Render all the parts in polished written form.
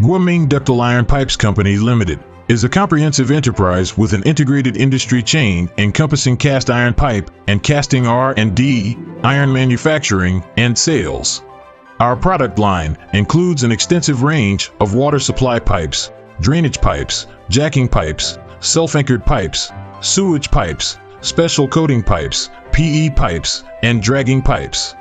Guoming Ductile Iron Pipes Company Limited is a comprehensive enterprise with an integrated industry chain encompassing cast iron pipe and casting R&D, iron manufacturing, and sales. Our product line includes an extensive range of water supply pipes, drainage pipes, jacking pipes, self-anchored pipes, sewage pipes, special coating pipes, PE pipes, and dragging pipes.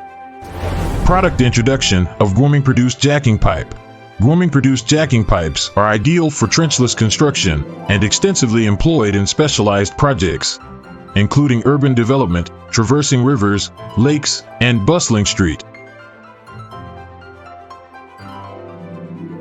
Product introduction of Guoming-produced jacking pipe. Guoming-produced jacking pipes are ideal for trenchless construction and extensively employed in specialized projects, including urban development, traversing rivers, lakes, and bustling street.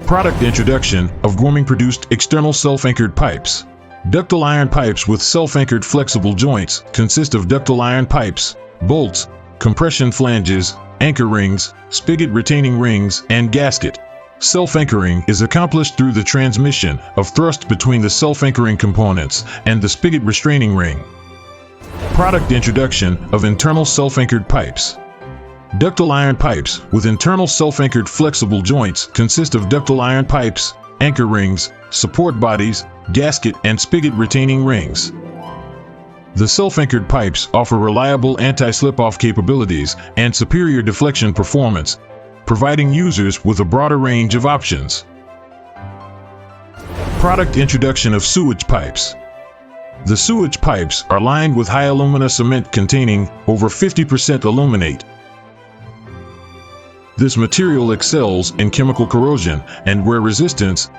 Product introduction of Guoming-produced external self-anchored pipes. Ductile iron pipes with self-anchored flexible joints consist of ductile iron pipes, bolts, compression flanges, anchor rings, spigot retaining rings, and gasket. Self-anchoring is accomplished through the transmission of thrust between the self-anchoring components and the spigot restraining ring. Product introduction of internal self-anchored pipes. Ductile iron pipes with internal self-anchored flexible joints consist of ductile iron pipes, anchor rings, support bodies, gasket, and spigot retaining rings. The self-anchored pipes offer reliable anti-slip-off capabilities and superior deflection performance, providing users with a broader range of options. Product introduction of sewage pipes. The sewage pipes are lined with high alumina cement containing over 50% aluminate. This material excels in chemical corrosion and wear resistance,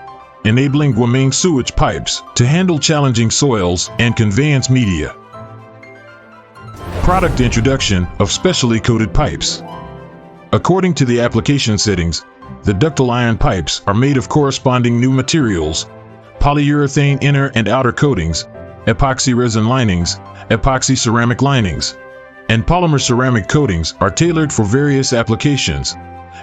enabling Guoming sewage pipes to handle challenging soils and conveyance media. Product introduction of specially coated pipes. According to the application settings, the ductile iron pipes are made of corresponding new materials, polyurethane inner and outer coatings, epoxy resin linings, epoxy ceramic linings, and polymer ceramic coatings are tailored for various applications,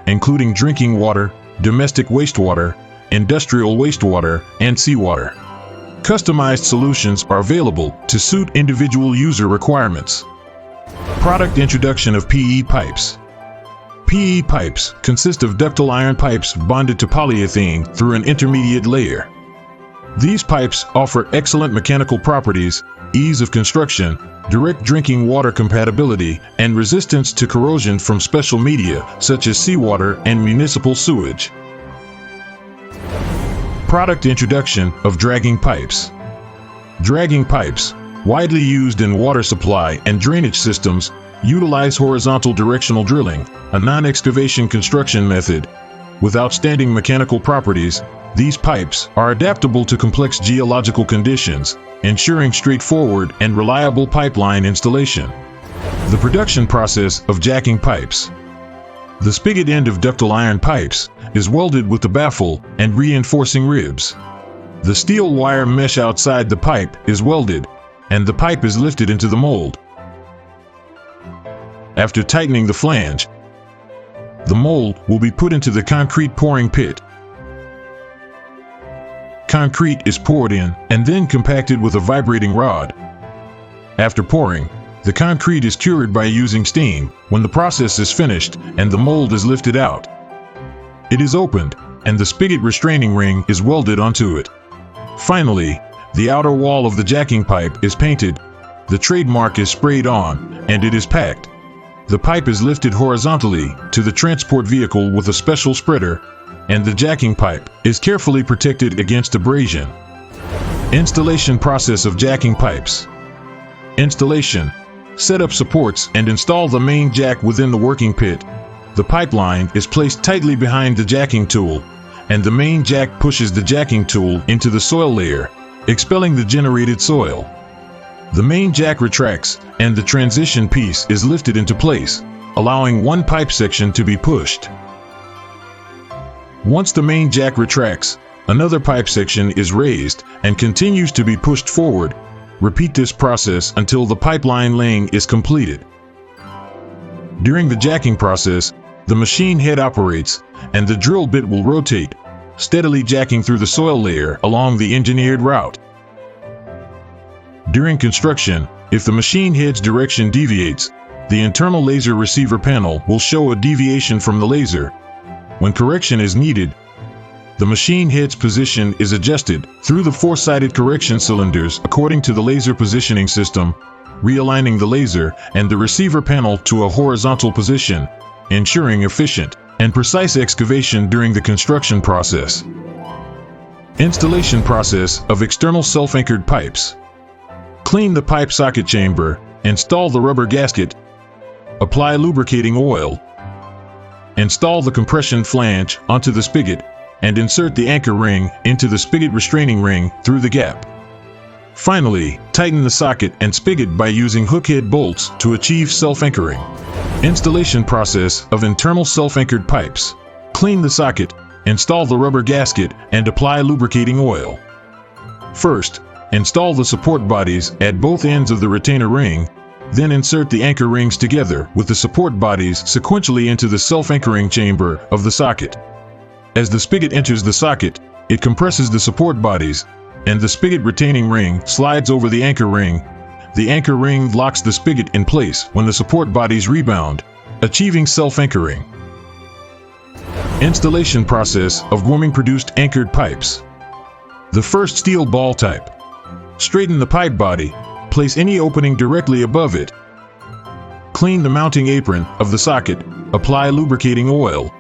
including drinking water, domestic wastewater, industrial wastewater, and seawater. Customized solutions are available to suit individual user requirements. Product introduction of PE pipes. PE pipes consist of ductile iron pipes bonded to polyethylene through an intermediate layer. These pipes offer excellent mechanical properties, ease of construction, direct drinking water compatibility, and resistance to corrosion from special media such as seawater and municipal sewage. Product introduction of dragging pipes. Dragging pipes, widely used in water supply and drainage systems, utilize horizontal directional drilling, a non-excavation construction method. With outstanding mechanical properties, these pipes are adaptable to complex geological conditions, ensuring straightforward and reliable pipeline installation. The production process of jacking pipes. The spigot end of ductile iron pipes is welded with the baffle and reinforcing ribs. The steel wire mesh outside the pipe is welded, and the pipe is lifted into the mold. After tightening the flange, the mold will be put into the concrete pouring pit. Concrete is poured in and then compacted with a vibrating rod. After pouring, the concrete is cured by using steam when the process is finished and the mold is lifted out. It is opened and the spigot restraining ring is welded onto it. Finally, the outer wall of the jacking pipe is painted, the trademark is sprayed on, and it is packed. The pipe is lifted horizontally to the transport vehicle with a special spreader, and the jacking pipe is carefully protected against abrasion. Installation process of jacking pipes. Installation. Set up supports and install the main jack within the working pit. The pipeline is placed tightly behind the jacking tool, and the main jack pushes the jacking tool into the soil layer, expelling the generated soil. The main jack retracts, and the transition piece is lifted into place, allowing one pipe section to be pushed. Once the main jack retracts, another pipe section is raised and continues to be pushed forward. Repeat this process until the pipeline laying is completed. During the jacking process, the machine head operates, and the drill bit will rotate, steadily jacking through the soil layer along the engineered route. During construction, if the machine head's direction deviates, the internal laser receiver panel will show a deviation from the laser. When correction is needed, the machine head's position is adjusted through the four-sided correction cylinders according to the laser positioning system, realigning the laser and the receiver panel to a horizontal position, ensuring efficient and precise excavation during the construction process. Installation process of external self-anchored pipes. Clean the pipe socket chamber, install the rubber gasket, apply lubricating oil, install the compression flange onto the spigot, and insert the anchor ring into the spigot restraining ring through the gap. Finally, tighten the socket and spigot by using hookhead bolts to achieve self-anchoring. Installation process of internal self-anchored pipes. Clean the socket, install the rubber gasket, and apply lubricating oil. First, install the support bodies at both ends of the retainer ring, then insert the anchor rings together with the support bodies sequentially into the self-anchoring chamber of the socket. As the spigot enters the socket, it compresses the support bodies, and the spigot retaining ring slides over the anchor ring. The anchor ring locks the spigot in place when the support bodies rebound, achieving self-anchoring. Installation process of Guoming-produced anchored pipes. The first steel ball type. Straighten the pipe body, place any opening directly above it. Clean the mounting apron of the socket, apply lubricating oil.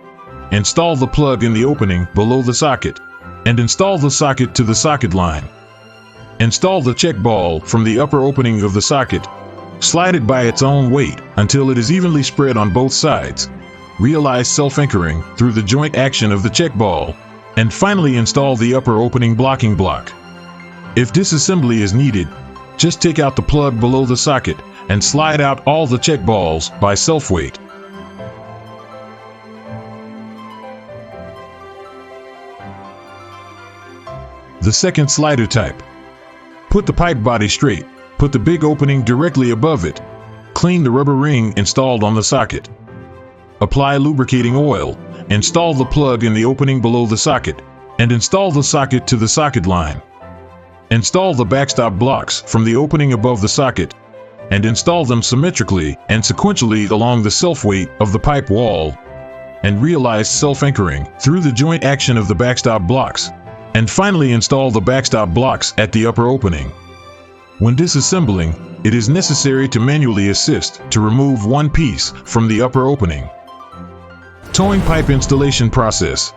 Install the plug in the opening below the socket, and install the socket to the socket line. Install the check ball from the upper opening of the socket. Slide it by its own weight until it is evenly spread on both sides. Realize self-anchoring through the joint action of the check ball, and finally install the upper opening blocking block. If disassembly is needed, just take out the plug below the socket and slide out all the check balls by self-weight. The second slider type. Put the pipe body straight, put the big opening directly above it, clean the rubber ring installed on the socket. Apply lubricating oil, install the plug in the opening below the socket, and install the socket to the socket line. Install the backstop blocks from the opening above the socket, and install them symmetrically and sequentially along the self-weight of the pipe wall, and realize self-anchoring through the joint action of the backstop blocks, and finally install the backstop blocks at the upper opening. When disassembling, it is necessary to manually assist to remove one piece from the upper opening. Towing pipe installation process.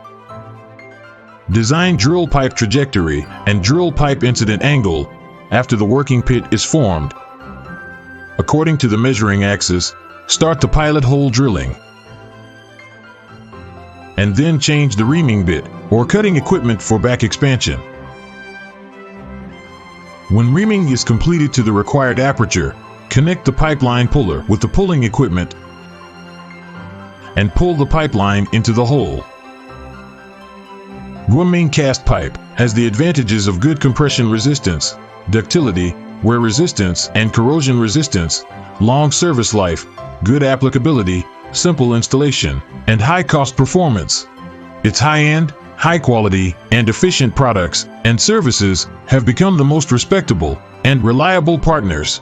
Design drill pipe trajectory and drill pipe incident angle after the working pit is formed. According to the measuring axis, start the pilot hole drilling, and then change the reaming bit or cutting equipment for back expansion. When reaming is completed to the required aperture, connect the pipeline puller with the pulling equipment and pull the pipeline into the hole. Guoming cast pipe has the advantages of good compression resistance, ductility, wear resistance and corrosion resistance, long service life, good applicability, simple installation, and high cost performance. Its high-end, high-quality, and efficient products and services have become the most respectable and reliable partners